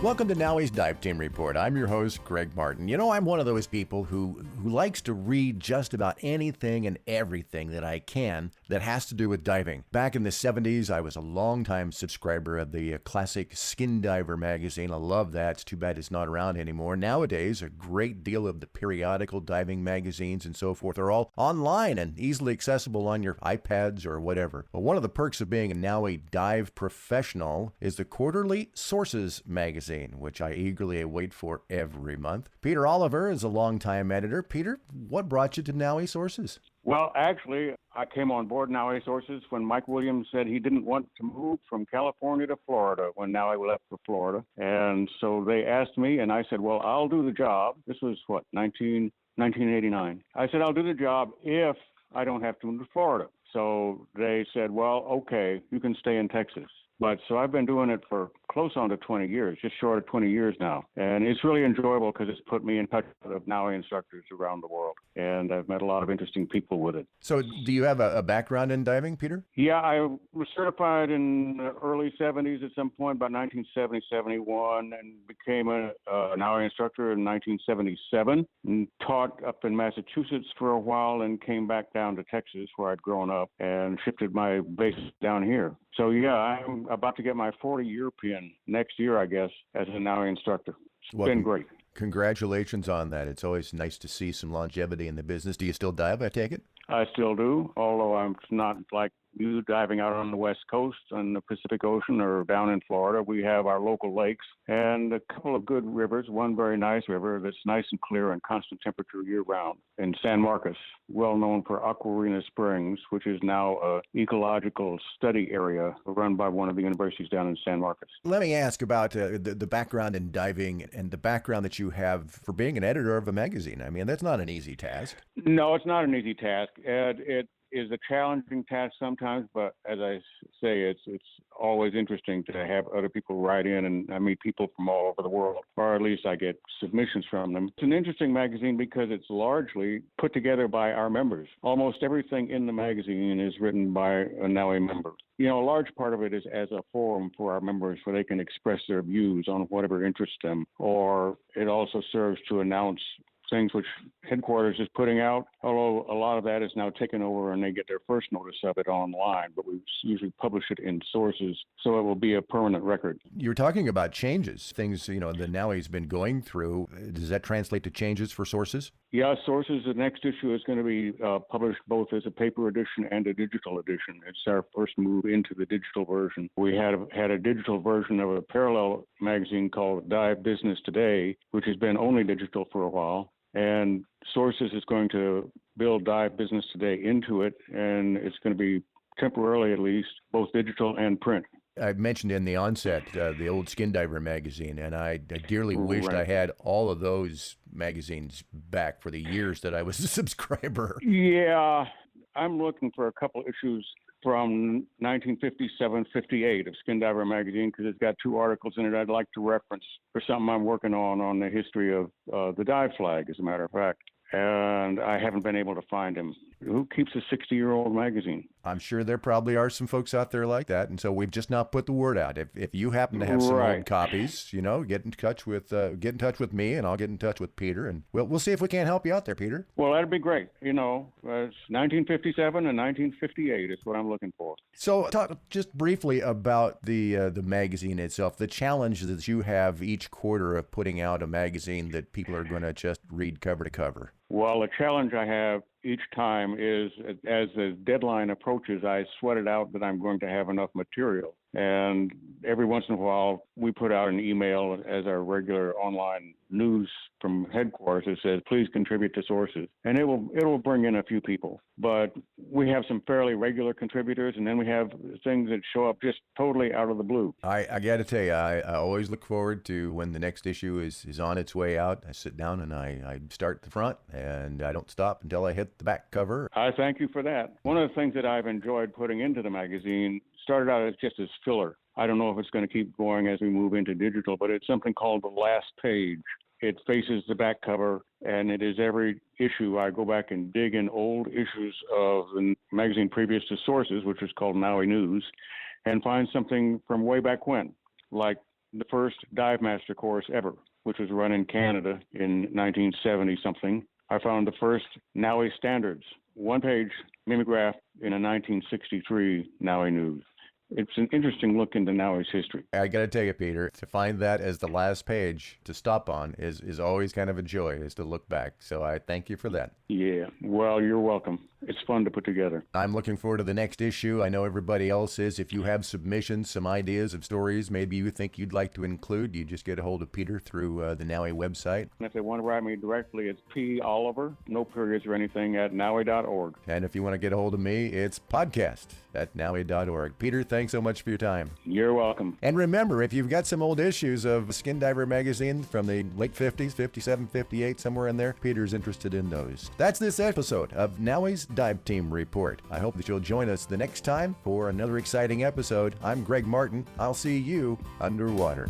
Welcome to NAUI's Dive Team Report. I'm your host, Greg Martin. You know, I'm one of those people who likes to read just about anything and everything that I can that has to do with diving. Back in the 70s, I was a longtime subscriber of the classic Skin Diver magazine. I love that. It's too bad it's not around anymore. Nowadays, a great deal of the periodical diving magazines and so forth are all online and easily accessible on your iPads or whatever. But one of the perks of being a NAUI dive professional is the quarterly Sources magazine, which I eagerly await for every month. Peter Oliver is a longtime editor. Peter, what brought you to NAUI Sources? Well, actually, I came on board NAUI Sources when Mike Williams said he didn't want to move from California to Florida when NAUI left for Florida. And so they asked me, and I said, well, I'll do the job. This was, 1989. I said, I'll do the job if I don't have to move to Florida. So they said, well, okay, you can stay in Texas. But so I've been doing it for close on to 20 years, just short of 20 years now. And it's really enjoyable because it's put me in touch with NAUI instructors around the world. And I've met a lot of interesting people with it. So do you have a background in diving, Peter? Yeah, I was certified in the early 70s at some point, about 1970, 71, and became a NAUI instructor in 1977 and taught up in Massachusetts for a while and came back down to Texas where I'd grown up and shifted my base down here. So, yeah, I'm about to get my 40-year pin next year, I guess, as a NAUI instructor. It's been great. Congratulations on that. It's always nice to see some longevity in the business. Do you still dive, I take it? I still do, although I'm not like you diving out on the West Coast on the Pacific Ocean or down in Florida. We have our local lakes and a couple of good rivers, one very nice river that's nice and clear and constant temperature year-round in San Marcos, well known for Aquarina Springs, which is now an ecological study area run by one of the universities down in San Marcos. Let me ask about the background in diving and the background that you have for being an editor of a magazine. I mean, that's not an easy task. No, it's not an easy task. It is a challenging task sometimes, but as I say, it's always interesting to have other people write in, and I meet people from all over the world, or at least I get submissions from them. It's an interesting magazine because it's largely put together by our members. Almost everything in the magazine is written by a NAUI member. You know, a large part of it is as a forum for our members where they can express their views on whatever interests them, or it also serves to announce things which headquarters is putting out, although a lot of that is now taken over and they get their first notice of it online, but we usually publish it in Sources, so it will be a permanent record. You're talking about changes, things, that NAUI's been going through. Does that translate to changes for Sources? Yeah, Sources, the next issue is going to be published both as a paper edition and a digital edition. It's our first move into the digital version. We had a digital version of a parallel magazine called Dive Business Today, which has been only digital for a while. And Sources is going to build Dive Business Today into it, and it's going to be temporarily at least both digital and print. I mentioned in the onset the old Skin Diver magazine, and I dearly wished I had all of those magazines back for the years that I was a subscriber. Yeah, I'm looking for a couple issues from 1957-58 of Skin Diver magazine because it's got two articles in it I'd like to reference for something I'm working on the history of the dive flag, as a matter of fact. And I haven't been able to find him. Who keeps a 60-year-old magazine? I'm sure there probably are some folks out there like that, and so we've just not put the word out. If you happen to have some old copies, get in touch with me, and I'll get in touch with Peter, and we'll see if we can't help you out there, Peter. Well, that'd be great. It's 1957 and 1958 is what I'm looking for. So talk just briefly about the magazine itself, the challenge that you have each quarter of putting out a magazine that people are going to just read cover to cover. Well, the challenge I have each time is, as the deadline approaches, I sweat it out that I'm going to have enough material. And every once in a while, we put out an email as our regular online news from headquarters that says, please contribute to Sources. And it will bring in a few people. But we have some fairly regular contributors, and then we have things that show up just totally out of the blue. I got to tell you, I always look forward to when the next issue is on its way out. I sit down and I start at the front, and I don't stop until I hit the back cover. I thank you for that. One of the things that I've enjoyed putting into the magazine started out as just as filler. I don't know if it's going to keep going as we move into digital, but it's something called the last page. It faces the back cover, and it is every issue. I go back and dig in old issues of the magazine previous to Sources, which was called NAUI News, and find something from way back when, like the first dive master course ever, which was run in Canada in 1970-something. I found the first NAUI standards, one-page mimeograph in a 1963 NAUI News. It's an interesting look into NAUI's history. I got to tell you, Peter, to find that as the last page to stop on is always kind of a joy, is to look back. So I thank you for that. Yeah, well, you're welcome. It's fun to put together. I'm looking forward to the next issue. I know everybody else is. If you have submissions, some ideas of stories maybe you think you'd like to include, you just get a hold of Peter through the NAUI website. And if they want to write me directly, it's P. Oliver, no periods or anything, at NAUI.org. And if you want to get a hold of me, it's podcast@NAUI.org. Peter, thanks so much for your time. You're welcome. And remember, if you've got some old issues of Skin Diver magazine from the late 50s, 57, 58, somewhere in there, Peter's interested in those. That's this episode of NAUI's Dive Team Report. I hope that you'll join us the next time for another exciting episode. I'm Greg Martin. I'll see you underwater.